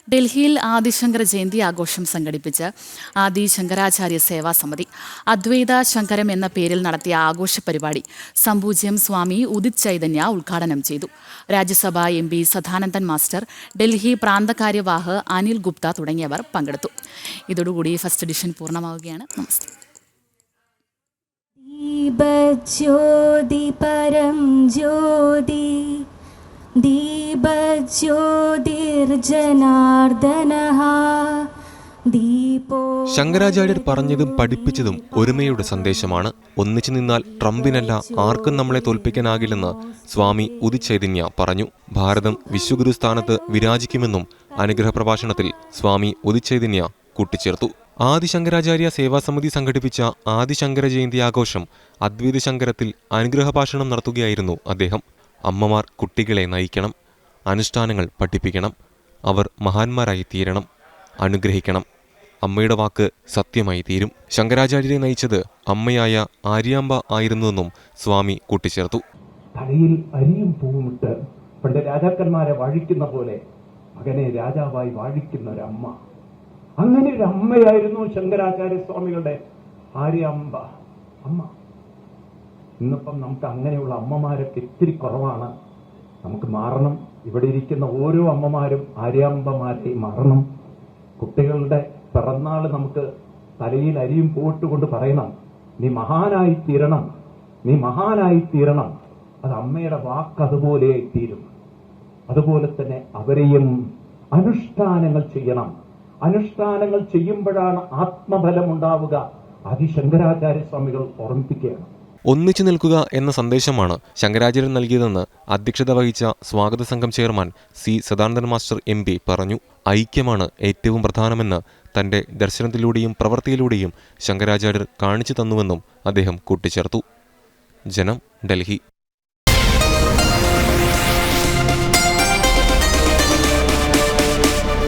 ഡൽഹിയിൽ ആദിശങ്കര ജയന്തി ആഘോഷം സംഘടിപ്പിച്ച് ആദി ശങ്കരാചാര്യ സേവാ സമിതി അദ്വൈത ശങ്കരം എന്ന പേരിൽ നടത്തിയ ആഘോഷ പരിപാടി സംപൂജ്യം സ്വാമി ഉദിത് ചൈതന്യ ഉദ്ഘാടനം ചെയ്തു. രാജ്യസഭാ MP സദാനന്ദൻ മാസ്റ്റർ, ഡൽഹി പ്രാന്തകാര്യവാഹ് അനിൽ ഗുപ്ത തുടങ്ങിയവർ പങ്കെടുത്തു. ഇതോടുകൂടി ഫസ്റ്റ് എഡിഷൻ പൂർണ്ണമാവുകയാണ്. നമസ്തേ. പരം ജ്യോതി ശങ്കരാചാര്യർ പറഞ്ഞതും പഠിപ്പിച്ചതും ഒരുമയുടെ സന്ദേശമാണ്. ഒന്നിച്ചു നിന്നാൽ ട്രംപിനല്ല ആർക്കും നമ്മളെ തോൽപ്പിക്കാനാകില്ലെന്ന് സ്വാമി ഉദിത് ചൈതന്യ പറഞ്ഞു. ഭാരതം വിശ്വഗുരു സ്ഥാനത്ത് വിരാജിക്കുമെന്നും അനുഗ്രഹ പ്രഭാഷണത്തിൽ സ്വാമി ഉദിത് ചൈതന്യ കൂട്ടിച്ചേർത്തു. ആദിശങ്കരാചാര്യ സേവാസമിതി സംഘടിപ്പിച്ച ആദിശങ്കര ജയന്തി ആഘോഷം അദ്വൈത ശങ്കരത്തിൽ അനുഗ്രഹ ഭാഷണം നടത്തുകയായിരുന്നു അദ്ദേഹം. അമ്മമാർ കുട്ടികളെ നയിക്കണം, അനുഷ്ഠാനങ്ങൾ പഠിപ്പിക്കണം, അവർ മഹാന്മാരായി തീരണം, അനുഗ്രഹിക്കണം. അമ്മയുടെ വാക്ക് സത്യമായി തീരും. ശങ്കരാചാര്യരെ നയിച്ചത് അമ്മയായ ആര്യാമ്പ ആയിരുന്നുവെന്നും സ്വാമി കൂട്ടിച്ചേർത്തു. തലയിൽ അരിയും പൂവുമിട്ട് പണ്ട് രാജാക്കന്മാരെ വാഴിക്കുന്ന പോലെ മകനെ രാജാവായി വാഴിക്കുന്ന ഒരമ്മ. അങ്ങനെ ഒരു അമ്മയായിരുന്നു ശങ്കരാചാര്യ സ്വാമികളുടെ ആര്യാമ്പ അമ്മ. ഇന്നിപ്പം നമുക്ക് അങ്ങനെയുള്ള അമ്മമാരൊക്കെ ഇത്തിരി കുറവാണ്. നമുക്ക് മാറണം. ഇവിടെ ഇരിക്കുന്ന ഓരോ അമ്മമാരും ആര്യാമ്പമാരായി മാറണം. കുട്ടികളുടെ പിറന്നാൾ നമുക്ക് തലയിൽ അരിയും പൂട്ടുകൊണ്ട് പറയണം, നീ മഹാനായി തീരണം, നീ മഹാനായി തീരണം. അത് അമ്മയുടെ വാക്ക് അതുപോലെയായി തീരും. അതുപോലെ തന്നെ അവരെയും അനുഷ്ഠാനങ്ങൾ ചെയ്യണം. അനുഷ്ഠാനങ്ങൾ ചെയ്യുമ്പോഴാണ് ആത്മബലം ഉണ്ടാവുക. ആദിശങ്കരാചാര്യ സ്വാമികൾ ഓർമ്മിപ്പിക്കുകയാണ്. ഒന്നിച്ചു നിൽക്കുക എന്ന സന്ദേശമാണ് ശങ്കരാചാര്യൻ നൽകിയതെന്ന് അധ്യക്ഷത വഹിച്ച സ്വാഗത സംഘം chairman C. Sadanandan master MP പറഞ്ഞു. ഐക്യമാണ് ഏറ്റവും പ്രധാനമെന്ന് തന്റെ ദർശനത്തിലൂടെയും പ്രവൃത്തിയിലൂടെയും ശങ്കരാചാര്യർ കാണിച്ചു തന്നുവെന്നും അദ്ദേഹം കൂട്ടിച്ചേർത്തു. ജനം, ഡൽഹി.